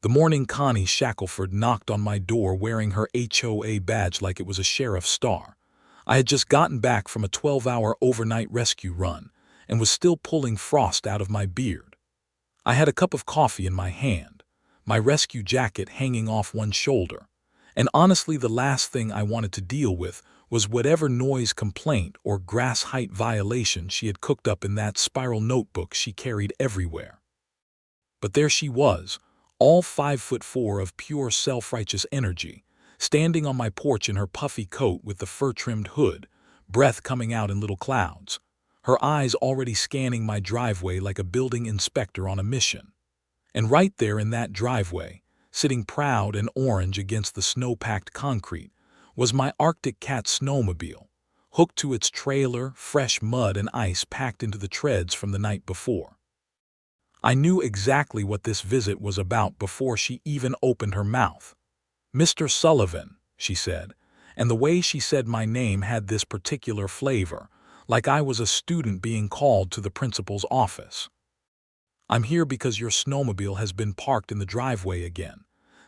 The morning Connie Shackleford knocked on my door wearing her HOA badge like it was a sheriff's star. I had just gotten back from a 12-hour overnight rescue run and was still pulling frost out of my beard. I had a cup of coffee in my hand, my rescue jacket hanging off one shoulder, and honestly the last thing I wanted to deal with was whatever noise complaint or grass height violation she had cooked up in that spiral notebook she carried everywhere. But there she was, all 5'4" of pure self-righteous energy, standing on my porch in her puffy coat with the fur-trimmed hood, breath coming out in little clouds, her eyes already scanning my driveway like a building inspector on a mission. And right there in that driveway, sitting proud and orange against the snow-packed concrete, was my Arctic Cat snowmobile, hooked to its trailer, fresh mud and ice packed into the treads from the night before. I knew exactly what this visit was about before she even opened her mouth. "Mr. Sullivan," she said, and the way she said my name had this particular flavor, like I was a student being called to the principal's office. "I'm here because your snowmobile has been parked in the driveway again.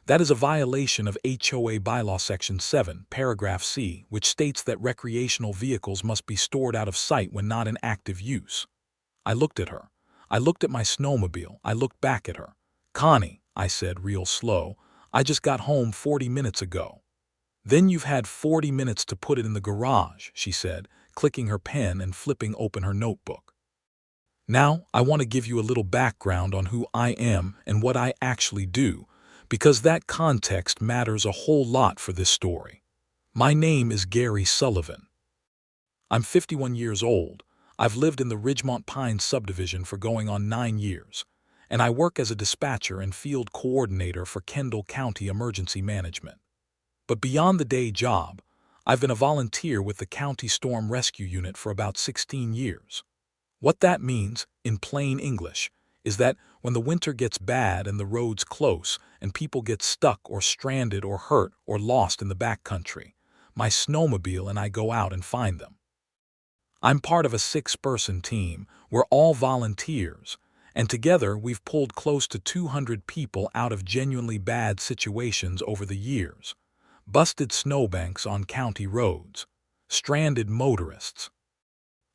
That is a violation of HOA bylaw section 7, paragraph C, which states that recreational vehicles must be stored out of sight when not in active use." I looked at her. I looked at my snowmobile. I looked back at her. "Connie," I said real slow, "I just got home 40 minutes ago." "Then you've had 40 minutes to put it in the garage," she said, clicking her pen and flipping open her notebook. "Now, I want to give you a little background on who I am and what I actually do, because that context matters a whole lot for this story. My name is Gary Sullivan. I'm 51 years old. I've lived in the Ridgemont Pines subdivision for going on 9 years, and I work as a dispatcher and field coordinator for Kendall County Emergency Management. But beyond the day job, I've been a volunteer with the County Storm Rescue Unit for about 16 years. What that means, in plain English, is that when the winter gets bad and the roads close and people get stuck or stranded or hurt or lost in the backcountry, my snowmobile and I go out and find them. I'm part of a 6-person team. We're all volunteers, and together we've pulled close to 200 people out of genuinely bad situations over the years. Busted snowbanks on county roads, stranded motorists,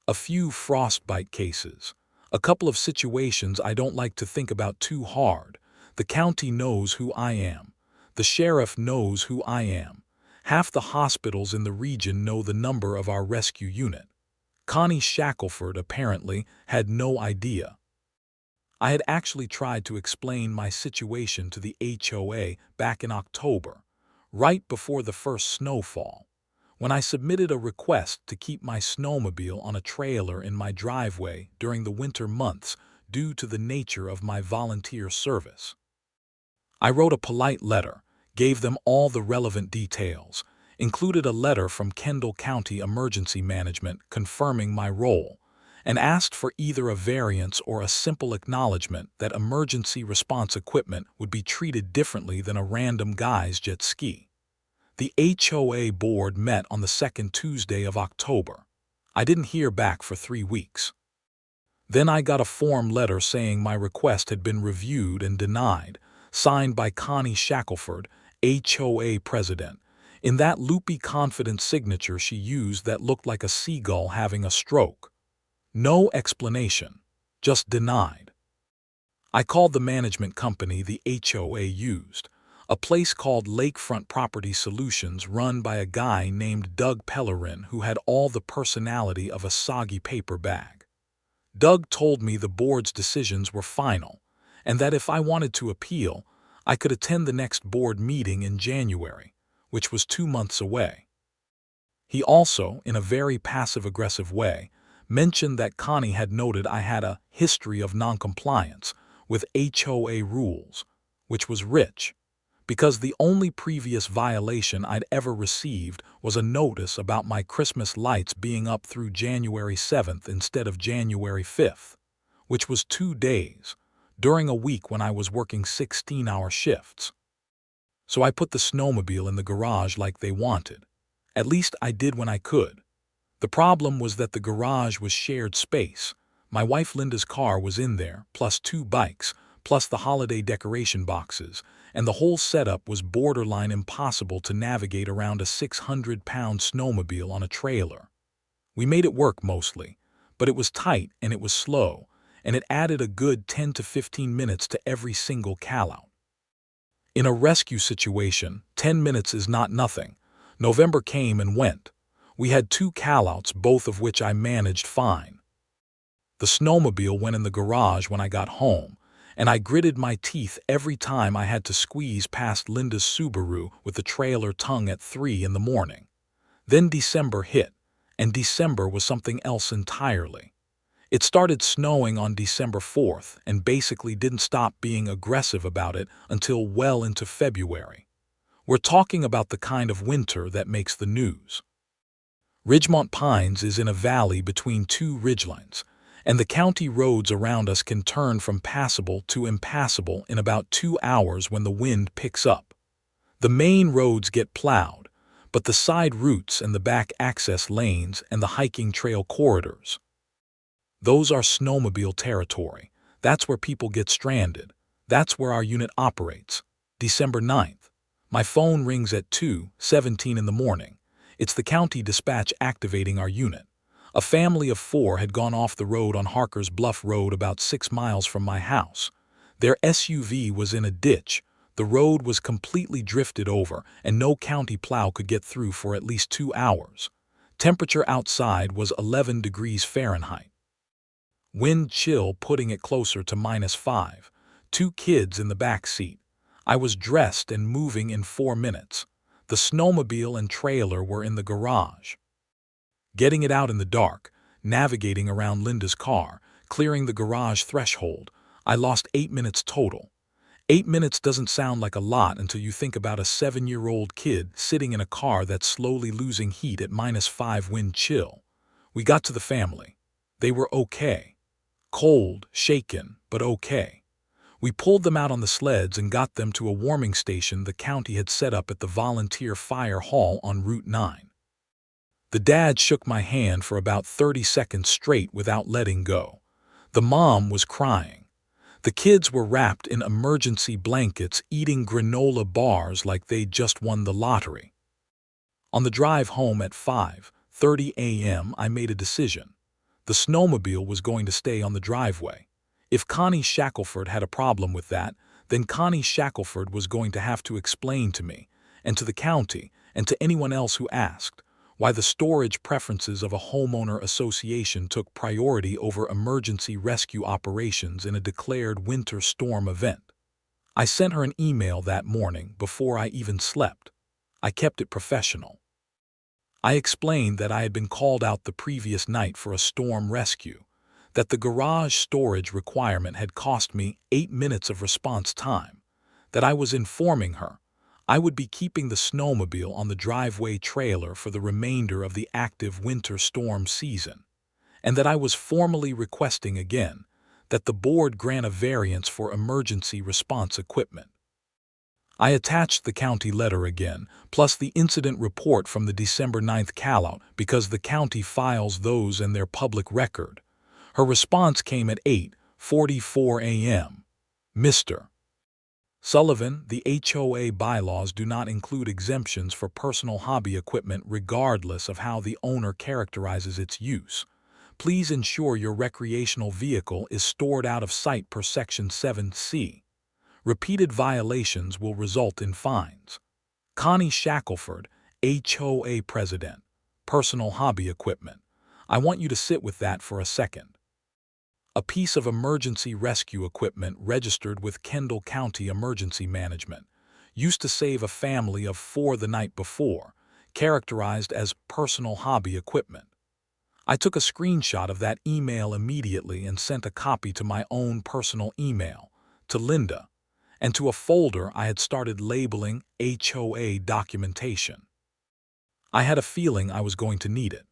a few frostbite cases, a couple of situations I don't like to think about too hard. The county knows who I am. The sheriff knows who I am. Half the hospitals in the region know the number of our rescue unit. Connie Shackleford apparently had no idea. I had actually tried to explain my situation to the HOA back in October, right before the first snowfall, when I submitted a request to keep my snowmobile on a trailer in my driveway during the winter months due to the nature of my volunteer service. I wrote a polite letter, gave them all the relevant details, included a letter from Kendall County Emergency Management confirming my role, and asked for either a variance or a simple acknowledgement that emergency response equipment would be treated differently than a random guy's jet ski. The HOA board met on the second Tuesday of October. I didn't hear back for 3 weeks. Then I got a form letter saying my request had been reviewed and denied, signed by Connie Shackleford, HOA president, in that loopy confident signature she used that looked like a seagull having a stroke. No explanation, just denied. I called the management company the HOA used, a place called Lakefront Property Solutions run by a guy named Doug Pellerin who had all the personality of a soggy paper bag. Doug told me the board's decisions were final, and that if I wanted to appeal, I could attend the next board meeting in January, which was 2 months away. He also, in a very passive-aggressive way, mentioned that Connie had noted I had a history of noncompliance with HOA rules, which was rich, because the only previous violation I'd ever received was a notice about my Christmas lights being up through January 7th instead of January 5th, which was 2 days, during a week when I was working 16-hour shifts. So I put the snowmobile in the garage like they wanted. At least I did when I could. The problem was that the garage was shared space. My wife Linda's car was in there, plus 2 bikes, plus the holiday decoration boxes, and the whole setup was borderline impossible to navigate around a 600-pound snowmobile on a trailer. We made it work mostly, but it was tight and it was slow, and it added a good 10 to 15 minutes to every single call-out. In a rescue situation, 10 minutes is not nothing. November came and went. We had 2 call-outs, both of which I managed fine. The snowmobile went in the garage when I got home, and I gritted my teeth every time I had to squeeze past Linda's Subaru with the trailer tongue at 3 in the morning. Then December hit, and December was something else entirely. It started snowing on December 4th and basically didn't stop being aggressive about it until well into February. We're talking about the kind of winter that makes the news. Ridgemont Pines is in a valley between 2 ridgelines, and the county roads around us can turn from passable to impassable in about 2 hours when the wind picks up. The main roads get plowed, but the side routes and the back access lanes and the hiking trail corridors, those are snowmobile territory. That's where people get stranded. That's where our unit operates. December 9th. My phone rings at 2:17 in the morning. It's the county dispatch activating our unit. A family of 4 had gone off the road on Harker's Bluff Road about 6 miles from my house. Their SUV was in a ditch. The road was completely drifted over, and no county plow could get through for at least 2 hours. Temperature outside was 11 degrees Fahrenheit. Wind chill putting it closer to -5. 2 kids in the back seat. I was dressed and moving in 4 minutes. The snowmobile and trailer were in the garage. Getting it out in the dark, navigating around Linda's car, clearing the garage threshold, I lost 8 minutes total. 8 minutes doesn't sound like a lot until you think about a 7-year-old kid sitting in a car that's slowly losing heat at -5 wind chill. We got to the family. They were okay. Cold, shaken, but okay. We pulled them out on the sleds and got them to a warming station the county had set up at the volunteer fire hall on Route 9. The dad shook my hand for about 30 seconds straight without letting go. The mom was crying. The kids were wrapped in emergency blankets eating granola bars like they'd just won the lottery. On the drive home at 5:30 a.m. I made a decision. The snowmobile was going to stay on the driveway. If Connie Shackleford had a problem with that, then Connie Shackleford was going to have to explain to me, and to the county, and to anyone else who asked, why the storage preferences of a homeowner association took priority over emergency rescue operations in a declared winter storm event. I sent her an email that morning before I even slept. I kept it professional. I explained that I had been called out the previous night for a storm rescue, that the garage storage requirement had cost me 8 minutes of response time, that I was informing her I would be keeping the snowmobile on the driveway trailer for the remainder of the active winter storm season, and that I was formally requesting again that the board grant a variance for emergency response equipment. I attached the county letter again, plus the incident report from the December 9th callout because the county files those in their public record. Her response came at 8:44 a.m. Mr. Sullivan, the HOA bylaws do not include exemptions for personal hobby equipment regardless of how the owner characterizes its use. Please ensure your recreational vehicle is stored out of sight per Section 7C. Repeated violations will result in fines. Connie Shackleford, HOA President. Personal hobby equipment. I want you to sit with that for a second. A piece of emergency rescue equipment registered with Kendall County Emergency Management. Used to save a family of 4 the night before. Characterized as personal hobby equipment. I took a screenshot of that email immediately and sent a copy to my own personal email, to Linda, and to a folder I had started labeling HOA documentation. I had a feeling I was going to need it.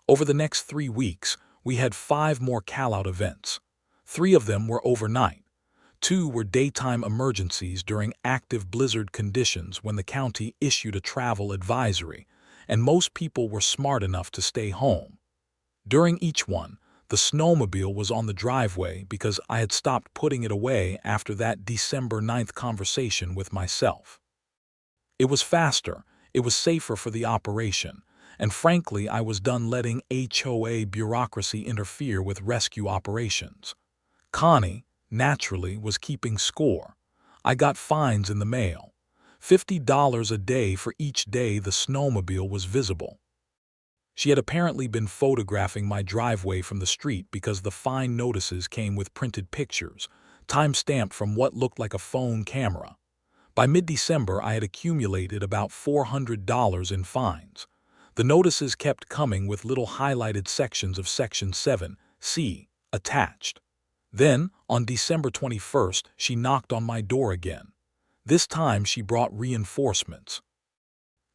Over the next 3 weeks, we had 5 more callout events. 3 of them were overnight. 2 were daytime emergencies during active blizzard conditions when the county issued a travel advisory, and most people were smart enough to stay home. During each one, The snowmobile was on the driveway because I had stopped putting it away after that December 9th conversation with myself. It was faster, it was safer for the operation, and frankly I was done letting HOA bureaucracy interfere with rescue operations. Connie, naturally, was keeping score. I got fines in the mail. $50 a day for each day the snowmobile was visible. She had apparently been photographing my driveway from the street because the fine notices came with printed pictures, time-stamped from what looked like a phone camera. By mid-December, I had accumulated about $400 in fines. The notices kept coming with little highlighted sections of Section 7C attached. Then, on December 21st, she knocked on my door again. This time she brought reinforcements.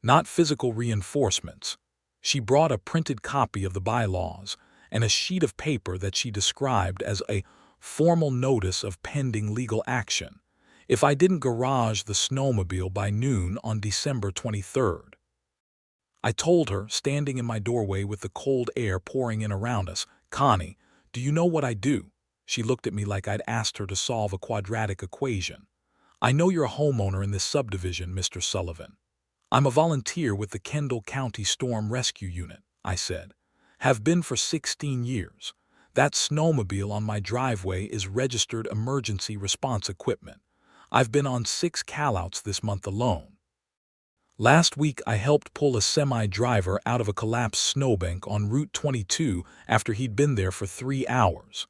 Not physical reinforcements. She brought a printed copy of the bylaws and a sheet of paper that she described as a formal notice of pending legal action if I didn't garage the snowmobile by noon on December 23rd. I told her, standing in my doorway with the cold air pouring in around us, "Connie, do you know what I do?" She looked at me like I'd asked her to solve a quadratic equation. "I know you're a homeowner in this subdivision, Mr. Sullivan." "I'm a volunteer with the Kendall County Storm Rescue Unit," I said. "Have been for 16 years. That snowmobile on my driveway is registered emergency response equipment. I've been on 6 callouts this month alone. Last week I helped pull a semi-driver out of a collapsed snowbank on Route 22 after he'd been there for 3 hours."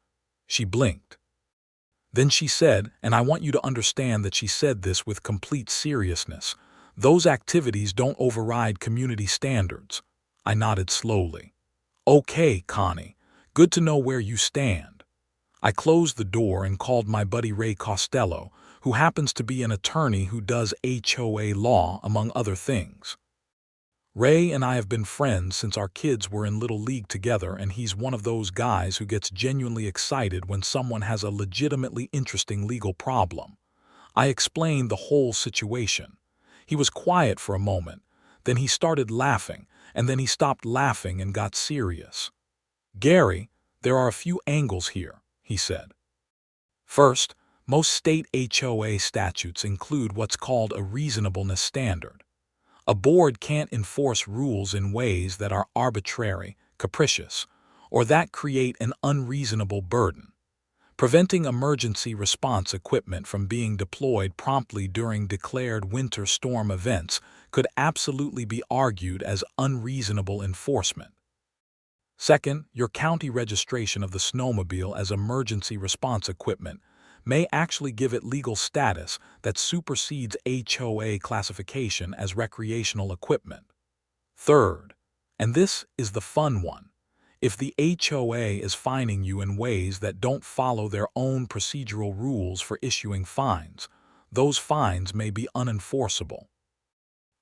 She blinked. Then she said, and I want you to understand that she said this with complete seriousness, "Those activities don't override community standards." I nodded slowly. "Okay, Connie, good to know where you stand." I closed the door and called my buddy Ray Costello, who happens to be an attorney who does HOA law, among other things. Ray and I have been friends since our kids were in Little League together, and he's one of those guys who gets genuinely excited when someone has a legitimately interesting legal problem. I explained the whole situation. He was quiet for a moment, then he started laughing, and then he stopped laughing and got serious. "Gary, there are a few angles here," he said. "First, most state HOA statutes include what's called a reasonableness standard. A board can't enforce rules in ways that are arbitrary, capricious, or that create an unreasonable burden. Preventing emergency response equipment from being deployed promptly during declared winter storm events could absolutely be argued as unreasonable enforcement. Second, your county registration of the snowmobile as emergency response equipment may actually give it legal status that supersedes HOA classification as recreational equipment. Third, and this is the fun one, if the HOA is fining you in ways that don't follow their own procedural rules for issuing fines, those fines may be unenforceable."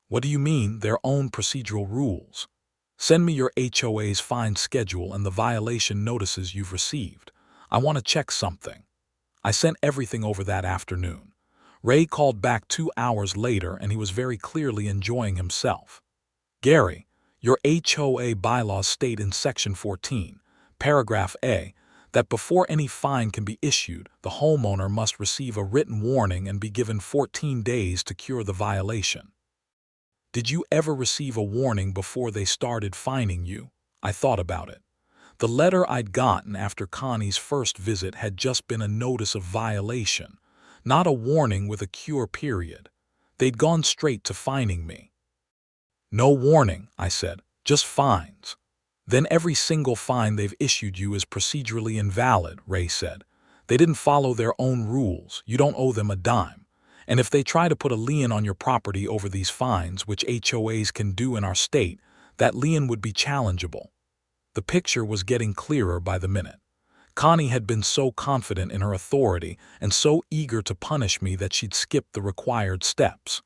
"What do you mean, their own procedural rules?" "Send me your HOA's fine schedule and the violation notices you've received. I want to check something." I sent everything over that afternoon. Ray called back 2 hours later and he was very clearly enjoying himself. "Gary, your HOA bylaws state in Section 14, Paragraph A, that before any fine can be issued, the homeowner must receive a written warning and be given 14 days to cure the violation." Did you ever receive a warning before they started fining you? I thought about it. The letter I'd gotten after Connie's first visit had just been a notice of violation, not a warning with a cure period. They'd gone straight to fining me. "No warning," I said, "just fines." "Then every single fine they've issued you is procedurally invalid," Ray said. "They didn't follow their own rules. You don't owe them a dime. And if they try to put a lien on your property over these fines, which HOAs can do in our state, that lien would be challengeable." The picture was getting clearer by the minute. Connie had been so confident in her authority and so eager to punish me that she'd skipped the required steps.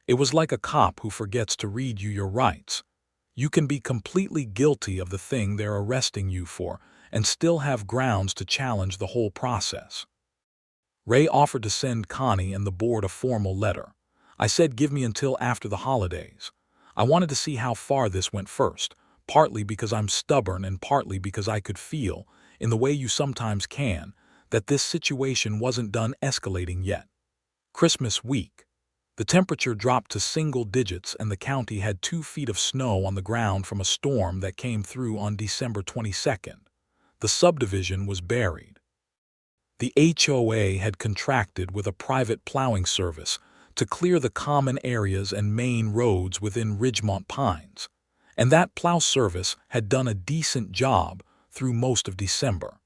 It was like a cop who forgets to read you your rights. You can be completely guilty of the thing they're arresting you for and still have grounds to challenge the whole process. Ray offered to send Connie and the board a formal letter. I said give me until after the holidays. I wanted to see how far this went first, partly because I'm stubborn and partly because I could feel, in the way you sometimes can, that this situation wasn't done escalating yet. Christmas week. The temperature dropped to single digits and the county had 2 feet of snow on the ground from a storm that came through on December 22nd. The subdivision was buried. The HOA had contracted with a private plowing service to clear the common areas and main roads within Ridgemont Pines, and that plow service had done a decent job through most of December.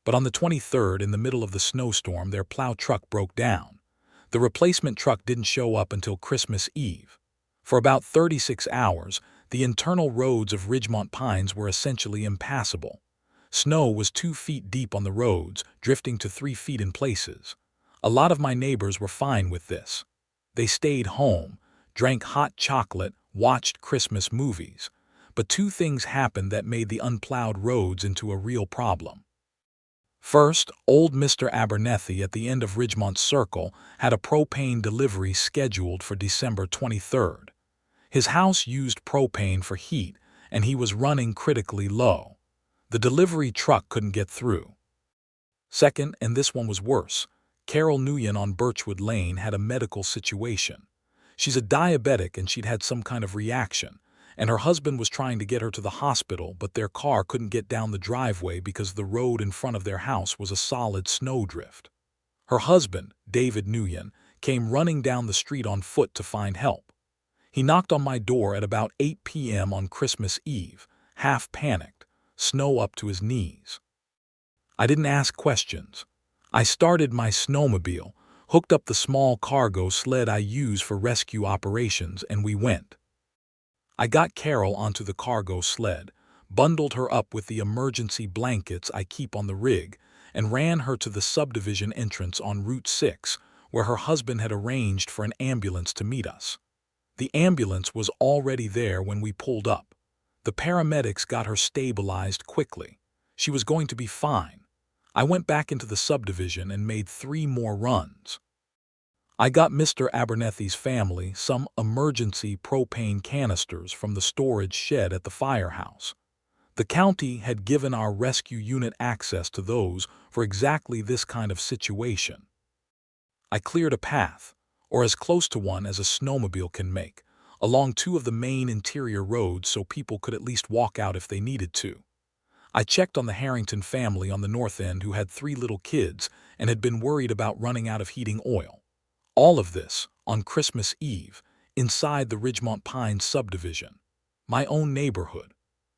But on the 23rd, in the middle of the snowstorm, their plow truck broke down. The replacement truck didn't show up until Christmas Eve. For about 36 hours, the internal roads of Ridgemont Pines were essentially impassable. Snow was 2 feet deep on the roads, drifting to 3 feet in places. A lot of my neighbors were fine with this. They stayed home, drank hot chocolate, watched Christmas movies. But 2 things happened that made the unplowed roads into a real problem. First, old Mr. Abernethy at the end of Ridgemont Circle had a propane delivery scheduled for December 23rd. His house used propane for heat, and he was running critically low. The delivery truck couldn't get through. Second, and this one was worse, Carol Nguyen on Birchwood Lane had a medical situation. She's a diabetic and she'd had some kind of reaction, and her husband was trying to get her to the hospital, but their car couldn't get down the driveway because the road in front of their house was a solid snowdrift. Her husband, David Nguyen, came running down the street on foot to find help. He knocked on my door at about 8 p.m. on Christmas Eve, half panicked, snow up to his knees. I didn't ask questions. I started my snowmobile, hooked up the small cargo sled I use for rescue operations, and we went. I got Carol onto the cargo sled, bundled her up with the emergency blankets I keep on the rig, and ran her to the subdivision entrance on Route 6, where her husband had arranged for an ambulance to meet us. The ambulance was already there when we pulled up. The paramedics got her stabilized quickly. She was going to be fine. I went back into the subdivision and made 3 more runs. I got Mr. Abernethy's family some emergency propane canisters from the storage shed at the firehouse. The county had given our rescue unit access to those for exactly this kind of situation. I cleared a path, or as close to one as a snowmobile can make, along 2 of the main interior roads so people could at least walk out if they needed to. I checked on the Harrington family on the north end who had 3 little kids and had been worried about running out of heating oil. All of this on Christmas Eve, inside the Ridgemont Pines subdivision, my own neighborhood.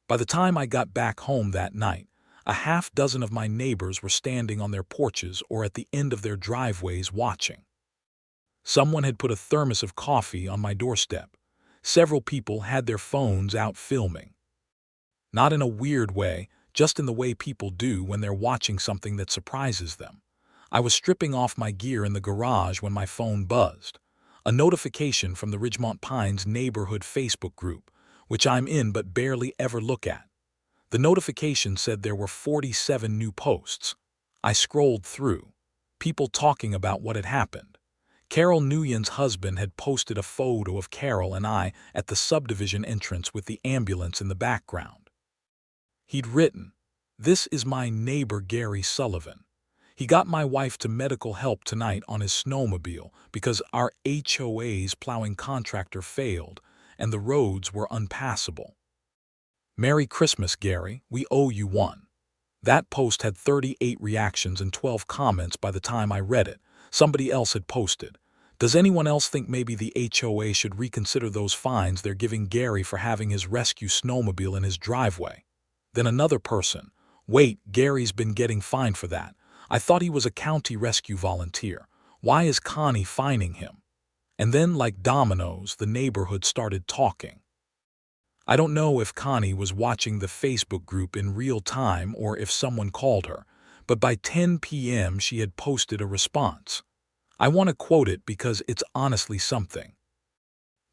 By the time I got back home that night, a half dozen of my neighbors were standing on their porches or at the end of their driveways watching. Someone had put a thermos of coffee on my doorstep. Several people had their phones out filming. Not in a weird way, just in the way people do when they're watching something that surprises them. I was stripping off my gear in the garage when my phone buzzed. A notification from the Ridgemont Pines neighborhood Facebook group, which I'm in but barely ever look at. The notification said there were 47 new posts. I scrolled through. People talking about what had happened. Carol Nguyen's husband had posted a photo of Carol and I at the subdivision entrance with the ambulance in the background. He'd written, "This is my neighbor Gary Sullivan. He got my wife to medical help tonight on his snowmobile because our HOA's plowing contractor failed and the roads were unpassable. Merry Christmas, Gary. We owe you one." That post had 38 reactions and 12 comments by the time I read it. Somebody else had posted, "Does anyone else think maybe the HOA should reconsider those fines they're giving Gary for having his rescue snowmobile in his driveway?" Then another person, "Wait, Gary's been getting fined for that. I thought he was a county rescue volunteer. Why is Connie fining him?" And then, like dominoes, the neighborhood started talking. I don't know if Connie was watching the Facebook group in real time or if someone called her, but by 10 p.m. she had posted a response. I want to quote it because it's honestly something.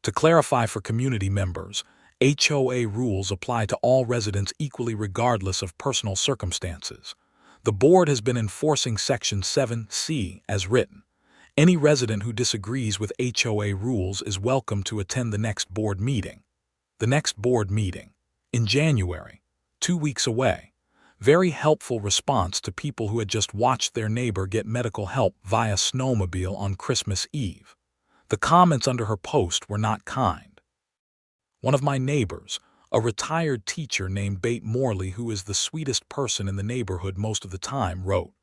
To clarify for community members, HOA rules apply to all residents equally regardless of personal circumstances. The board has been enforcing Section 7C as written. Any resident who disagrees with HOA rules is welcome to attend the next board meeting. The next board meeting. In January, 2 weeks away, very helpful response to people who had just watched their neighbor get medical help via snowmobile on Christmas Eve. The comments under her post were not kind. One of my neighbors, a retired teacher named Bate Morley, who is the sweetest person in the neighborhood most of the time, wrote,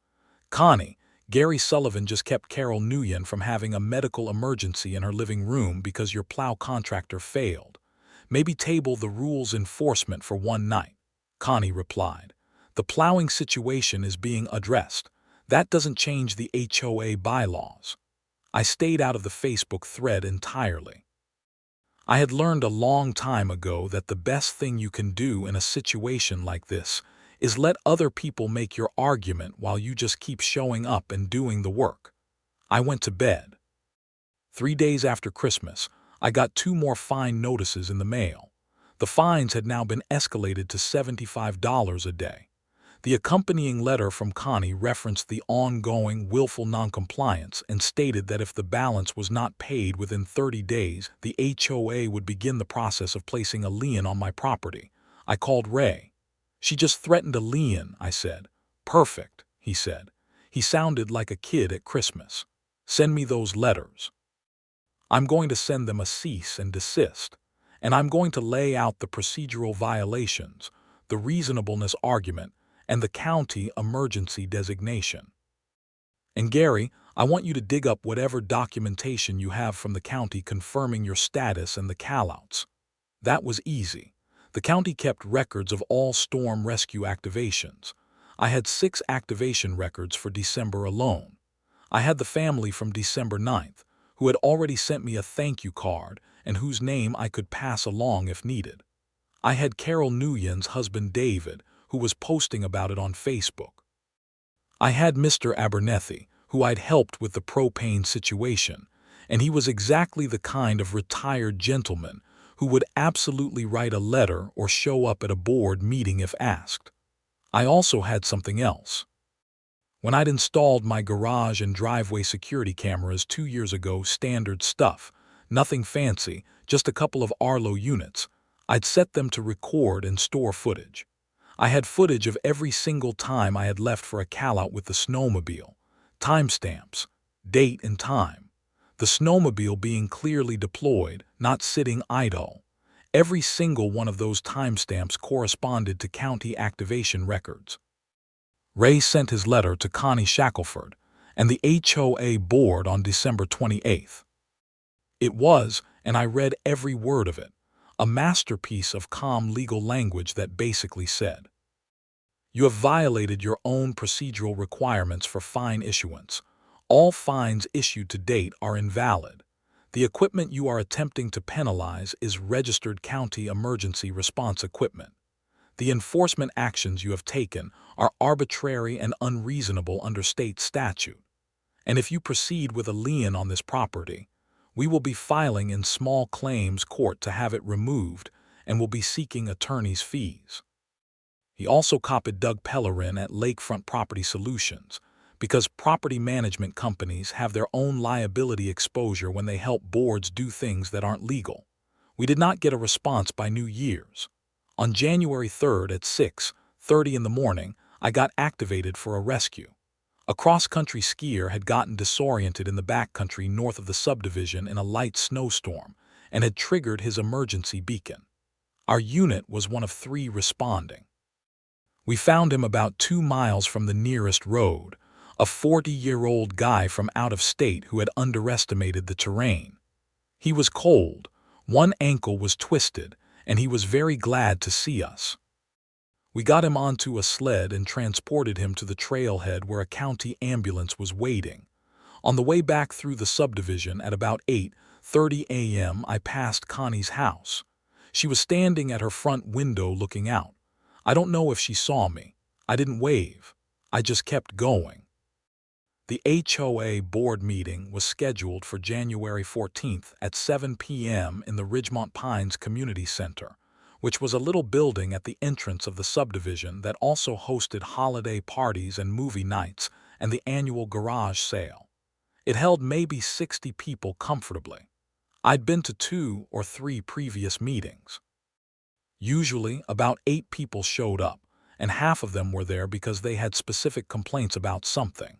"Connie, Gary Sullivan just kept Carol Nguyen from having a medical emergency in her living room because your plow contractor failed. Maybe table the rules enforcement for one night." Connie replied, "The plowing situation is being addressed. That doesn't change the HOA bylaws." I stayed out of the Facebook thread entirely. I had learned a long time ago that the best thing you can do in a situation like this is let other people make your argument while you just keep showing up and doing the work. I went to bed. 3 days after Christmas, I got 2 more fine notices in the mail. The fines had now been escalated to $75 a day. The accompanying letter from Connie referenced the ongoing willful noncompliance and stated that if the balance was not paid within 30 days, the HOA would begin the process of placing a lien on my property. I called Ray. "She just threatened a lien," I said. "Perfect," he said. He sounded like a kid at Christmas. "Send me those letters. I'm going to send them a cease and desist, and I'm going to lay out the procedural violations, the reasonableness argument, and the county emergency designation. And Gary, I want you to dig up whatever documentation you have from the county confirming your status and the callouts." That was easy. The county kept records of all storm rescue activations. I had 6 activation records for December alone. I had the family from December 9th, who had already sent me a thank you card and whose name I could pass along if needed. I had Carol Nguyen's husband David, who was posting about it on Facebook. I had Mr. Abernethy, who I'd helped with the propane situation, and he was exactly the kind of retired gentleman who would absolutely write a letter or show up at a board meeting if asked. I also had something else. When I'd installed my garage and driveway security cameras 2 years ago, standard stuff, nothing fancy, just a couple of Arlo units, I'd set them to record and store footage. I had footage of every single time I had left for a callout with the snowmobile, timestamps, date and time, the snowmobile being clearly deployed, not sitting idle. Every single one of those timestamps corresponded to county activation records. Ray sent his letter to Connie Shackleford and the HOA board on December 28th. It was, and I read every word of it, a masterpiece of calm legal language that basically said, "You have violated your own procedural requirements for fine issuance. All fines issued to date are invalid. The equipment you are attempting to penalize is registered county emergency response equipment. The enforcement actions you have taken are arbitrary and unreasonable under state statute. And if you proceed with a lien on this property, we will be filing in small claims court to have it removed and will be seeking attorney's fees." He also copied Doug Pellerin at Lakefront Property Solutions, because property management companies have their own liability exposure when they help boards do things that aren't legal. We did not get a response by New Year's. On January 3rd at 6:30 in the morning, I got activated for a rescue. A cross-country skier had gotten disoriented in the backcountry north of the subdivision in a light snowstorm and had triggered his emergency beacon. Our unit was one of 3 responding. We found him about 2 miles from the nearest road, a 40-year-old guy from out of state who had underestimated the terrain. He was cold, one ankle was twisted, and he was very glad to see us. We got him onto a sled and transported him to the trailhead where a county ambulance was waiting. On the way back through the subdivision at about 8:30 a.m., I passed Connie's house. She was standing at her front window looking out. I don't know if she saw me. I didn't wave. I just kept going. The HOA board meeting was scheduled for January 14th at 7 p.m. in the Ridgemont Pines Community Center, which was a little building at the entrance of the subdivision that also hosted holiday parties and movie nights and the annual garage sale. It held maybe 60 people comfortably. I'd been to 2 or 3 previous meetings. Usually, about 8 people showed up, and half of them were there because they had specific complaints about something.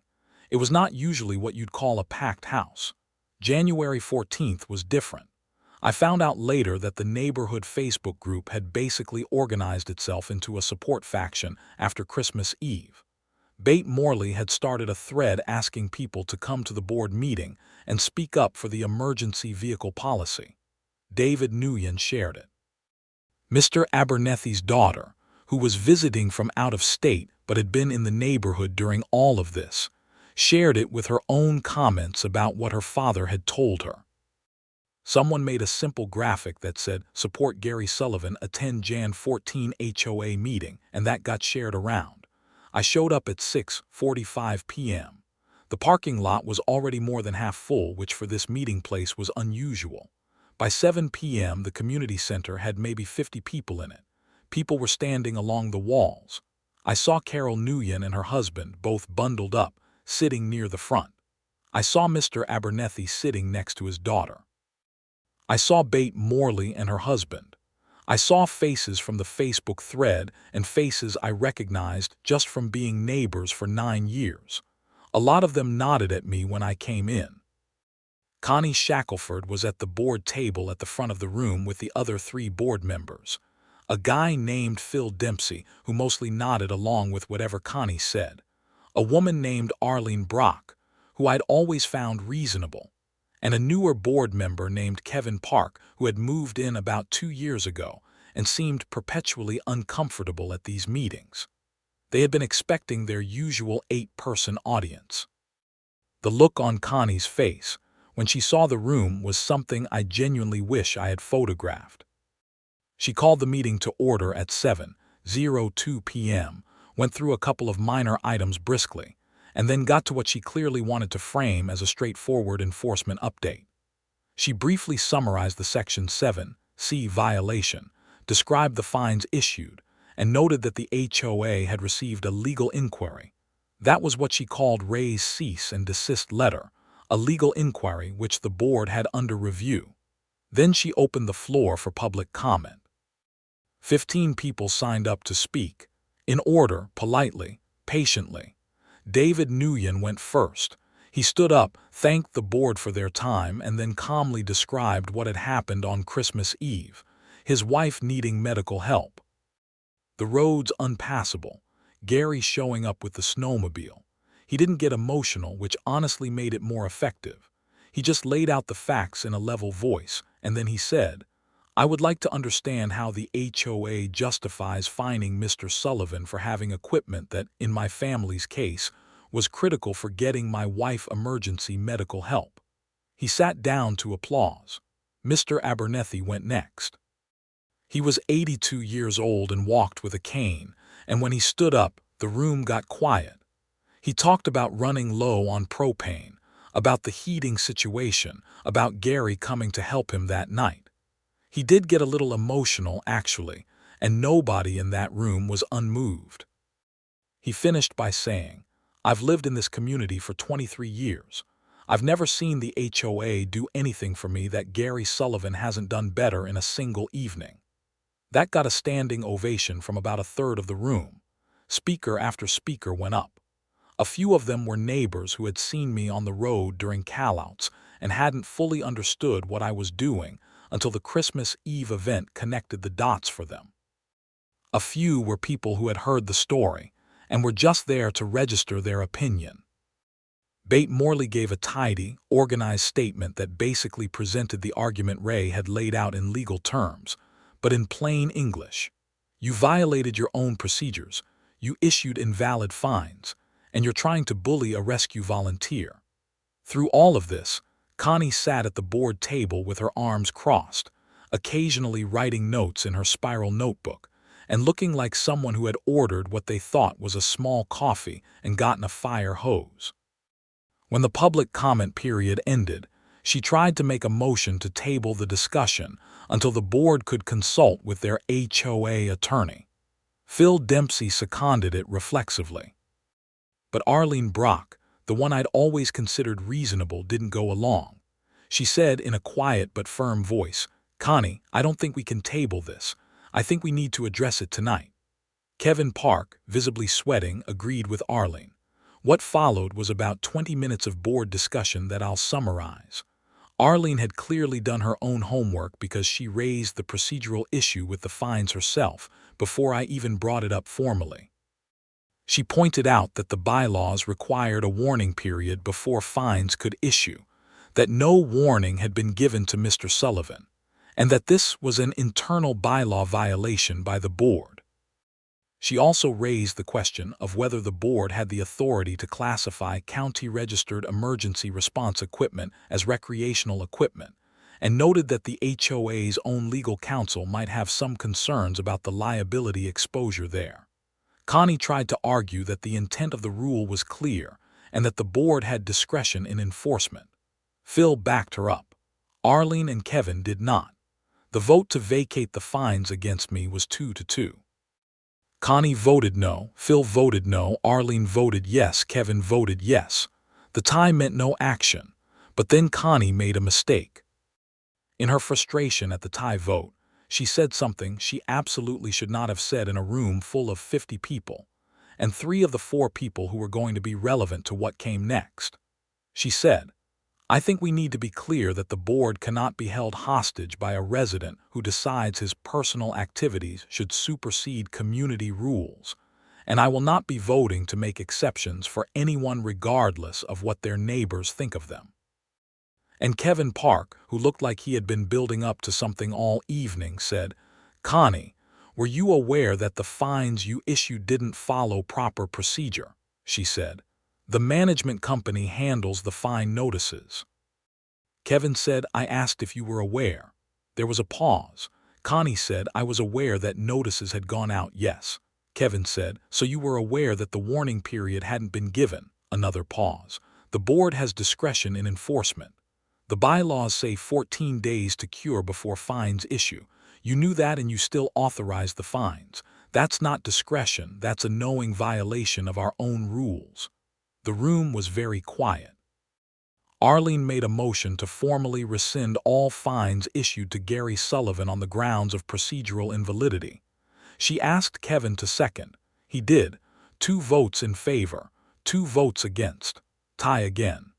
It was not usually what you'd call a packed house. January 14th was different. I found out later that the neighborhood Facebook group had basically organized itself into a support faction after Christmas Eve. Bate Morley had started a thread asking people to come to the board meeting and speak up for the emergency vehicle policy. David Nguyen shared it. Mr. Abernethy's daughter, who was visiting from out of state but had been in the neighborhood during all of this, shared it with her own comments about what her father had told her. Someone made a simple graphic that said, "Support Gary Sullivan, attend Jan 14 HOA meeting," and that got shared around. I showed up at 6:45 p.m. The parking lot was already more than half full, which for this meeting place was unusual. By 7 p.m., the community center had maybe 50 people in it. People were standing along the walls. I saw Carol Nguyen and her husband, both bundled up, sitting near the front. I saw Mr. Abernethy sitting next to his daughter. I saw Bate Morley and her husband. I saw faces from the Facebook thread and faces I recognized just from being neighbors for 9 years. A lot of them nodded at me when I came in. Connie Shackleford was at the board table at the front of the room with the other 3 board members. A guy named Phil Dempsey, who mostly nodded along with whatever Connie said. A woman named Arlene Brock, who I'd always found reasonable. And a newer board member named Kevin Park, who had moved in about 2 years ago and seemed perpetually uncomfortable at these meetings. They had been expecting their usual 8-person audience. The look on Connie's face when she saw the room was something I genuinely wish I had photographed. She called the meeting to order at 7:02 p.m., went through a couple of minor items briskly, and then got to what she clearly wanted to frame as a straightforward enforcement update. She briefly summarized the Section 7(c) violation, described the fines issued, and noted that the HOA had received a legal inquiry. That was what she called Ray's cease and desist letter, a legal inquiry which the board had under review. Then she opened the floor for public comment. 15 people signed up to speak, in order, politely, patiently. David Nguyen went first. He stood up, thanked the board for their time, and then calmly described what had happened on Christmas Eve, his wife needing medical help. The roads unpassable, Gary showing up with the snowmobile. He didn't get emotional, which honestly made it more effective. He just laid out the facts in a level voice, and then he said, "I would like to understand how the HOA justifies fining Mr. Sullivan for having equipment that, in my family's case, was critical for getting my wife emergency medical help." He sat down to applause. Mr. Abernethy went next. He was 82 years old and walked with a cane, and when he stood up, the room got quiet. He talked about running low on propane, about the heating situation, about Gary coming to help him that night. He did get a little emotional, actually, and nobody in that room was unmoved. He finished by saying, "I've lived in this community for 23 years. I've never seen the HOA do anything for me that Gary Sullivan hasn't done better in a single evening." That got a standing ovation from about a third of the room. Speaker after speaker went up. A few of them were neighbors who had seen me on the road during callouts and hadn't fully understood what I was doing until the Christmas Eve event connected the dots for them. A few were people who had heard the story and were just there to register their opinion. Bate Morley gave a tidy, organized statement that basically presented the argument Ray had laid out in legal terms, but in plain English. You violated your own procedures, you issued invalid fines, and you're trying to bully a rescue volunteer. Through all of this, Connie sat at the board table with her arms crossed, occasionally writing notes in her spiral notebook, and looking like someone who had ordered what they thought was a small coffee and gotten a fire hose. When the public comment period ended, she tried to make a motion to table the discussion until the board could consult with their HOA attorney. Phil Dempsey seconded it reflexively. But Arlene Brock, the one I'd always considered reasonable, didn't go along. She said in a quiet but firm voice, "Connie, I don't think we can table this. I think we need to address it tonight." Kevin Park, visibly sweating, agreed with Arlene. What followed was about 20 minutes of board discussion that I'll summarize. Arlene had clearly done her own homework because she raised the procedural issue with the fines herself before I even brought it up formally. She pointed out that the bylaws required a warning period before fines could issue, that no warning had been given to Mr. Sullivan, and that this was an internal bylaw violation by the board. She also raised the question of whether the board had the authority to classify county-registered emergency response equipment as recreational equipment, and noted that the HOA's own legal counsel might have some concerns about the liability exposure there. Connie tried to argue that the intent of the rule was clear and that the board had discretion in enforcement. Phil backed her up. Arlene and Kevin did not. The vote to vacate the fines against me was 2-2. Connie voted no, Phil voted no, Arlene voted yes, Kevin voted yes. The tie meant no action, but then Connie made a mistake. In her frustration at the tie vote, she said something she absolutely should not have said in a room full of 50 people, and 3 of the 4 people who were going to be relevant to what came next. She said, "I think we need to be clear that the board cannot be held hostage by a resident who decides his personal activities should supersede community rules, and I will not be voting to make exceptions for anyone regardless of what their neighbors think of them." And Kevin Park, who looked like he had been building up to something all evening, said, "Connie, were you aware that the fines you issued didn't follow proper procedure?" she said. "The management company handles the fine notices." Kevin said, "I asked if you were aware." There was a pause. Connie said, "I was aware that notices had gone out, yes." Kevin said, "So you were aware that the warning period hadn't been given?" Another pause. "The board has discretion in enforcement. The bylaws say 14 days to cure before fines issue. You knew that and you still authorized the fines. That's not discretion, that's a knowing violation of our own rules." The room was very quiet. Arlene made a motion to formally rescind all fines issued to Gary Sullivan on the grounds of procedural invalidity. She asked Kevin to second. He did. 2 votes in favor, 2 votes against. Tie again.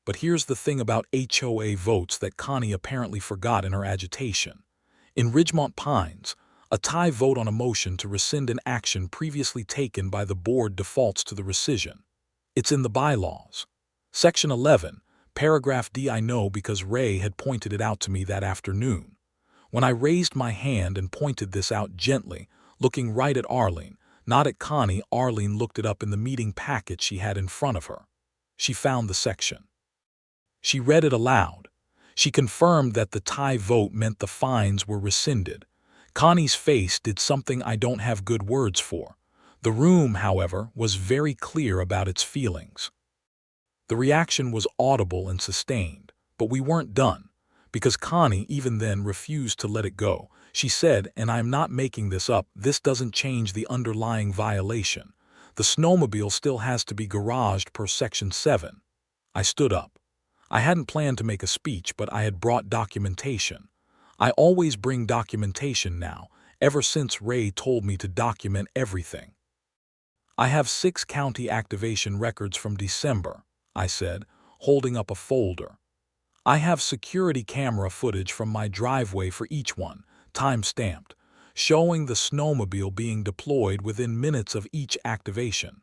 But here's the thing about HOA votes that Connie apparently forgot in her agitation. In Ridgemont Pines, a tie vote on a motion to rescind an action previously taken by the board defaults to the rescission. It's in the bylaws. Section 11, paragraph D. I know because Ray had pointed it out to me that afternoon. When I raised my hand and pointed this out gently, looking right at Arlene, not at Connie, Arlene looked it up in the meeting packet she had in front of her. She found the section. She read it aloud. She confirmed that the tie vote meant the fines were rescinded. Connie's face did something I don't have good words for. The room, however, was very clear about its feelings. The reaction was audible and sustained, but we weren't done, because Connie even then refused to let it go. She said, and I am not making this up, "This doesn't change the underlying violation. The snowmobile still has to be garaged per Section 7. I stood up. I hadn't planned to make a speech, but I had brought documentation. I always bring documentation now, ever since Ray told me to document everything. I have 6 county activation records from December, I said, holding up a folder. I have security camera footage from my driveway for each one, time-stamped, showing the snowmobile being deployed within minutes of each activation.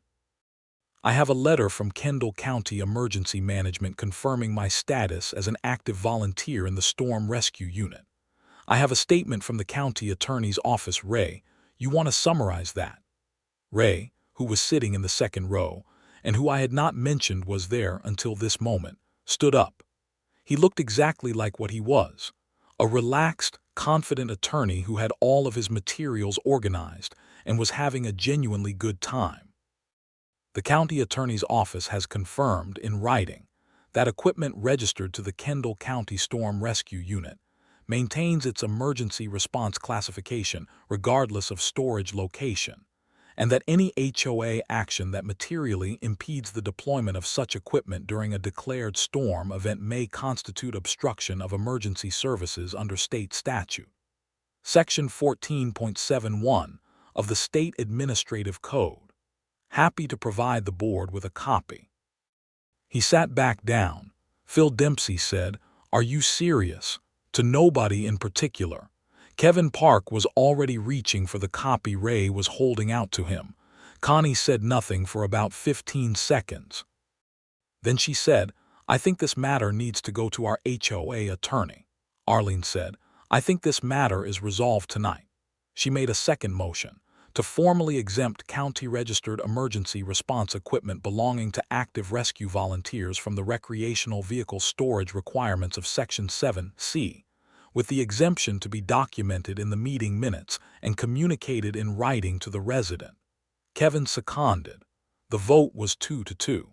I have a letter from Kendall County Emergency Management confirming my status as an active volunteer in the Storm Rescue Unit. I have a statement from the county attorney's office. Ray, you want to summarize that?" Ray, who was sitting in the second row, and who I had not mentioned was there until this moment, stood up. He looked exactly like what he was, a relaxed, confident attorney who had all of his materials organized and was having a genuinely good time. The county attorney's office has confirmed in writing that equipment registered to the Kendall County Storm Rescue Unit maintains its emergency response classification regardless of storage location, and that any HOA action that materially impedes the deployment of such equipment during a declared storm event may constitute obstruction of emergency services under state statute. Section 14.71 of the State Administrative Code. Happy to provide the board with a copy. He sat back down. Phil Dempsey said, "Are you serious?" To nobody in particular. Kevin Park was already reaching for the copy Ray was holding out to him. Connie said nothing for about 15 seconds. Then she said, "I think this matter needs to go to our HOA attorney." Arlene said, "I think this matter is resolved tonight." She made a second motion to formally exempt county-registered emergency response equipment belonging to active rescue volunteers from the recreational vehicle storage requirements of Section 7C, with the exemption to be documented in the meeting minutes and communicated in writing to the resident. Kevin seconded. The vote was 2-2.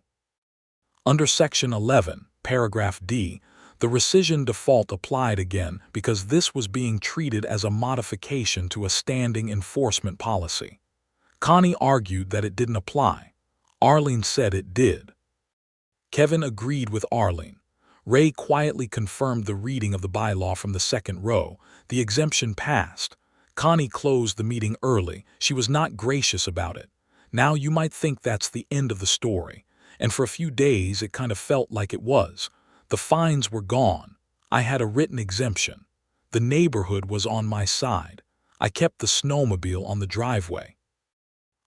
Under Section 11, Paragraph D, the rescission default applied again because this was being treated as a modification to a standing enforcement policy. Connie argued that it didn't apply. Arlene said it did. Kevin agreed with Arlene. Ray quietly confirmed the reading of the bylaw from the second row. The exemption passed. Connie closed the meeting early. She was not gracious about it. Now you might think that's the end of the story. And for a few days it kind of felt like it was. The fines were gone. I had a written exemption. The neighborhood was on my side. I kept the snowmobile on the driveway.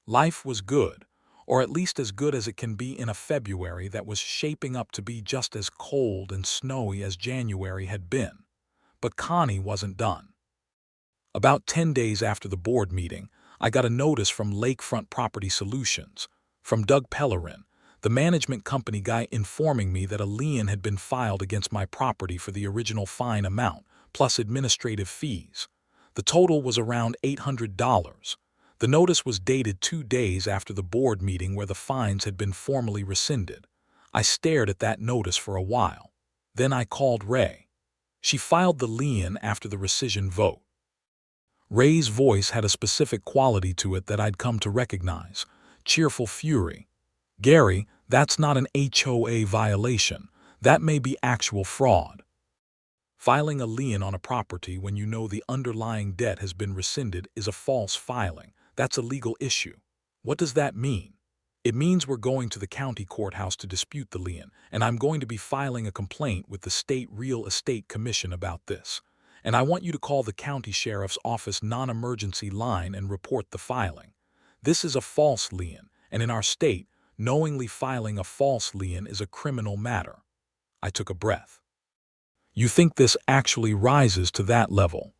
Life was good, or at least as good as it can be in a February that was shaping up to be just as cold and snowy as January had been. But Connie wasn't done. About 10 days after the board meeting, I got a notice from Lakefront Property Solutions, from Doug Pellerin, the management company guy, informing me that a lien had been filed against my property for the original fine amount, plus administrative fees. The total was around $800. The notice was dated 2 days after the board meeting where the fines had been formally rescinded. I stared at that notice for a while. Then I called Ray. She filed the lien after the rescission vote. Ray's voice had a specific quality to it that I'd come to recognize: cheerful fury. "Gary, that's not an HOA violation. That may be actual fraud. Filing a lien on a property when you know the underlying debt has been rescinded is a false filing. That's a legal issue." What does that mean? It means we're going to the county courthouse to dispute the lien, and I'm going to be filing a complaint with the State Real Estate Commission about this. And I want you to call the county sheriff's office non-emergency line and report the filing. This is a false lien, and in our state, knowingly filing a false lien is a criminal matter. I took a breath. You think this actually rises to that level?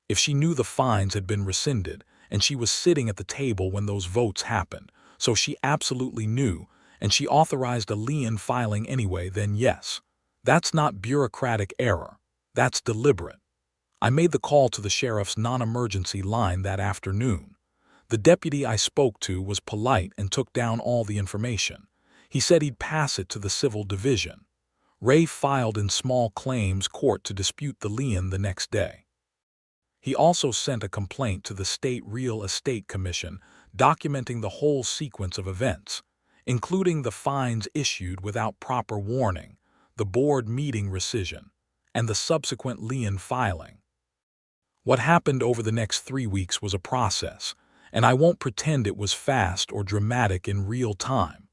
If she knew the fines had been rescinded, and she was sitting at the table when those votes happened, so she absolutely knew, and she authorized a lien filing anyway, then yes. That's not bureaucratic error. That's deliberate. I made the call to the sheriff's non-emergency line that afternoon. The deputy I spoke to was polite and took down all the information. He said he'd pass it to the civil division. Ray filed in small claims court to dispute the lien the next day. He also sent a complaint to the State Real Estate Commission documenting the whole sequence of events, including the fines issued without proper warning, the board meeting rescission, and the subsequent lien filing. What happened over the next 3 weeks was a process, and I won't pretend it was fast or dramatic in real time.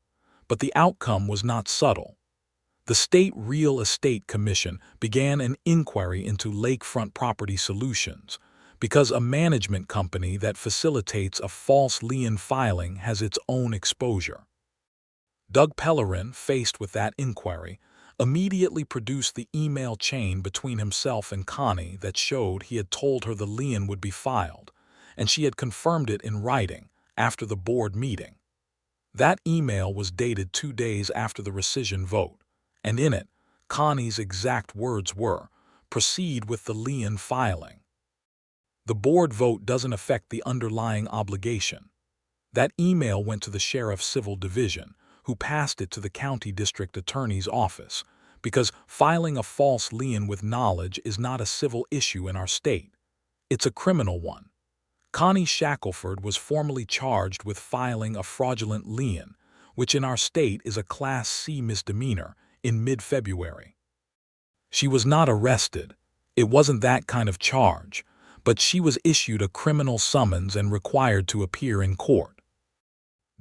But the outcome was not subtle. The State Real Estate Commission began an inquiry into Lakefront Property Solutions because a management company that facilitates a false lien filing has its own exposure. Doug Pellerin, faced with that inquiry, immediately produced the email chain between himself and Connie that showed he had told her the lien would be filed, and she had confirmed it in writing after the board meeting. That email was dated 2 days after the rescission vote, and in it, Connie's exact words were, "Proceed with the lien filing." The board vote doesn't affect the underlying obligation. That email went to the sheriff's civil division, who passed it to the county district attorney's office, because filing a false lien with knowledge is not a civil issue in our state. It's a criminal one. Connie Shackleford was formally charged with filing a fraudulent lien, which in our state is a Class C misdemeanor, in mid-February. She was not arrested. It wasn't that kind of charge, but she was issued a criminal summons and required to appear in court.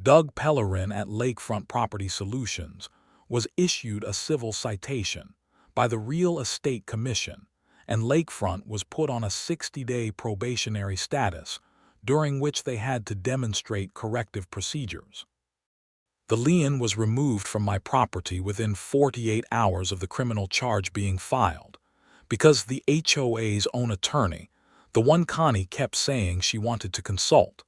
Doug Pellerin at Lakefront Property Solutions was issued a civil citation by the Real Estate Commission, and Lakefront was put on a 60-day probationary status, during which they had to demonstrate corrective procedures. The lien was removed from my property within 48 hours of the criminal charge being filed, because the HOA's own attorney, the one Connie kept saying she wanted to consult,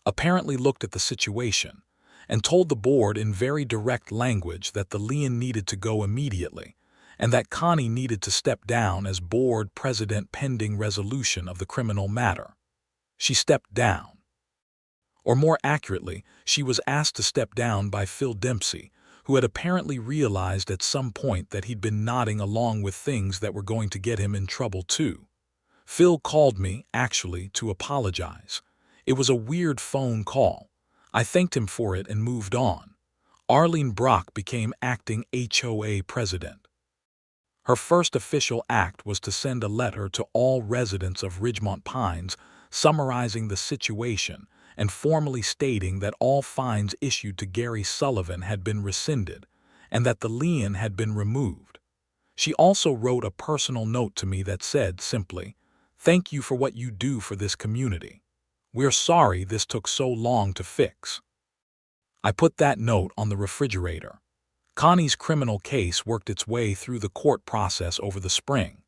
apparently looked at the situation and told the board in very direct language that the lien needed to go immediately and that Connie needed to step down as board president pending resolution of the criminal matter. She stepped down. Or more accurately, she was asked to step down by Phil Dempsey, who had apparently realized at some point that he'd been nodding along with things that were going to get him in trouble too. Phil called me, actually, to apologize. It was a weird phone call. I thanked him for it and moved on. Arlene Brock became acting HOA president. Her first official act was to send a letter to all residents of Ridgemont Pines summarizing the situation and formally stating that all fines issued to Gary Sullivan had been rescinded and that the lien had been removed. She also wrote a personal note to me that said simply, "Thank you for what you do for this community. We're sorry this took so long to fix." I put that note on the refrigerator. Connie's criminal case worked its way through the court process over the spring.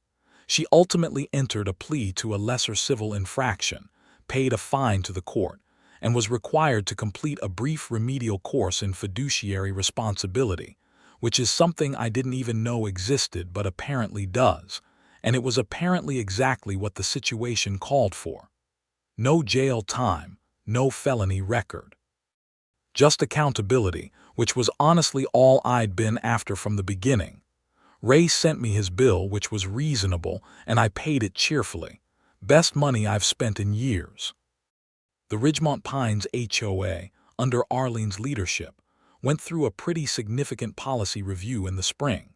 She ultimately entered a plea to a lesser civil infraction, paid a fine to the court, and was required to complete a brief remedial course in fiduciary responsibility, which is something I didn't even know existed but apparently does, and it was apparently exactly what the situation called for. No jail time, no felony record. Just accountability, which was honestly all I'd been after from the beginning. Ray sent me his bill, which was reasonable, and I paid it cheerfully. Best money I've spent in years. The Ridgemont Pines HOA, under Arlene's leadership, went through a pretty significant policy review in the spring.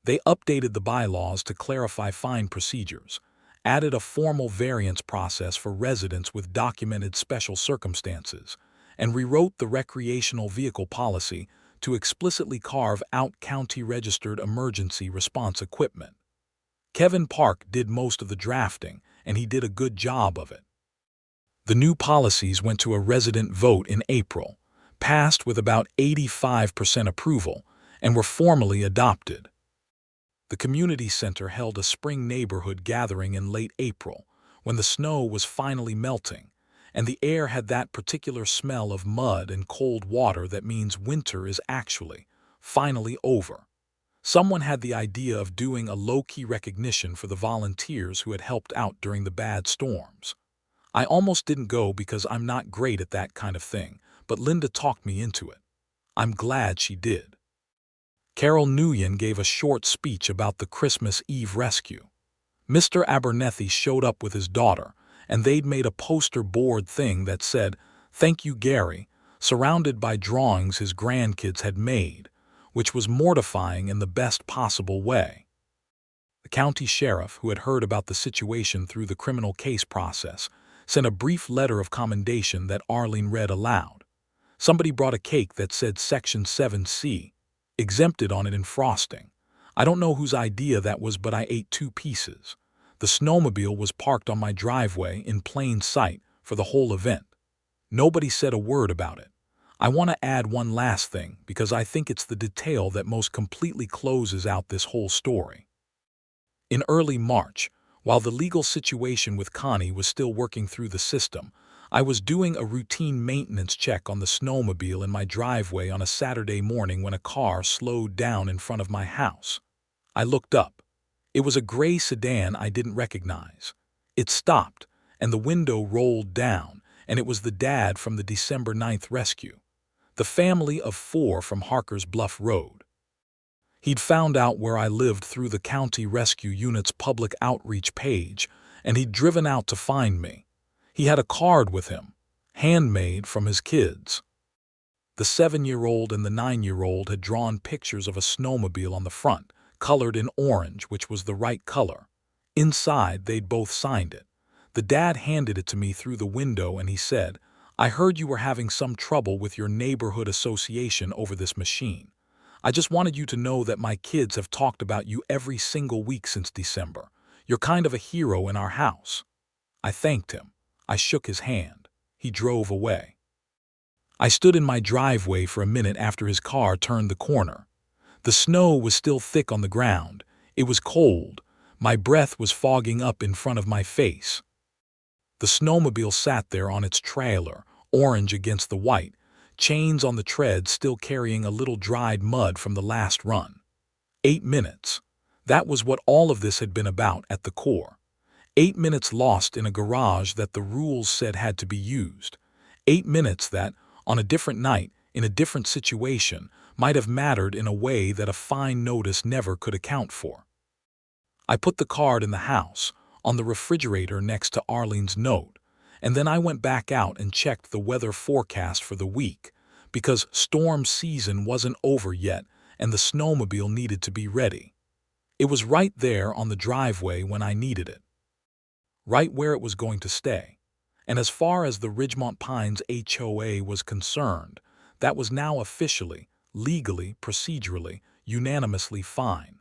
They updated the bylaws to clarify fine procedures, added a formal variance process for residents with documented special circumstances, and rewrote the recreational vehicle policy to explicitly carve out county-registered emergency response equipment. Kevin Park did most of the drafting, and he did a good job of it. The new policies went to a resident vote in April, passed with about 85% approval, and were formally adopted. The community center held a spring neighborhood gathering in late April, when the snow was finally melting, and the air had that particular smell of mud and cold water that means winter is actually, finally over. Someone had the idea of doing a low-key recognition for the volunteers who had helped out during the bad storms. I almost didn't go because I'm not great at that kind of thing, but Linda talked me into it. I'm glad she did. Carol Nguyen gave a short speech about the Christmas Eve rescue. Mr. Abernethy showed up with his daughter, and they'd made a poster board thing that said, "Thank you, Gary," surrounded by drawings his grandkids had made, which was mortifying in the best possible way. The county sheriff, who had heard about the situation through the criminal case process, sent a brief letter of commendation that Arlene read aloud. Somebody brought a cake that said Section 7C, exempted on it in frosting. I don't know whose idea that was, but I ate 2 pieces. The snowmobile was parked on my driveway in plain sight for the whole event. Nobody said a word about it. I want to add one last thing because I think it's the detail that most completely closes out this whole story. In early March, while the legal situation with Connie was still working through the system, I was doing a routine maintenance check on the snowmobile in my driveway on a Saturday morning when a car slowed down in front of my house. I looked up. It was a gray sedan I didn't recognize. It stopped, and the window rolled down, and it was the dad from the December 9th rescue. The family of 4 from Harker's Bluff Road. He'd found out where I lived through the county rescue unit's public outreach page, and he'd driven out to find me. He had a card with him, handmade from his kids. The 7-year-old and the 9-year-old had drawn pictures of a snowmobile on the front, colored in orange, which was the right color. Inside, they'd both signed it. The dad handed it to me through the window and he said, "I heard you were having some trouble with your neighborhood association over this machine. I just wanted you to know that my kids have talked about you every single week since December. You're kind of a hero in our house." I thanked him. I shook his hand. He drove away. I stood in my driveway for a minute after his car turned the corner. The snow was still thick on the ground. It was cold. My breath was fogging up in front of my face. The snowmobile sat there on its trailer, orange against the white, chains on the treads still carrying a little dried mud from the last run. 8 minutes. That was what all of this had been about at the core. 8 minutes lost in a garage that the rules said had to be used. 8 minutes that, on a different night, in a different situation, might have mattered in a way that a fine notice never could account for. I put the card in the house, on the refrigerator next to Arlene's note, and then I went back out and checked the weather forecast for the week, because storm season wasn't over yet and the snowmobile needed to be ready. It was right there on the driveway when I needed it. Right where it was going to stay. And as far as the Ridgemont Pines HOA was concerned, that was now officially, legally, procedurally, unanimously fine.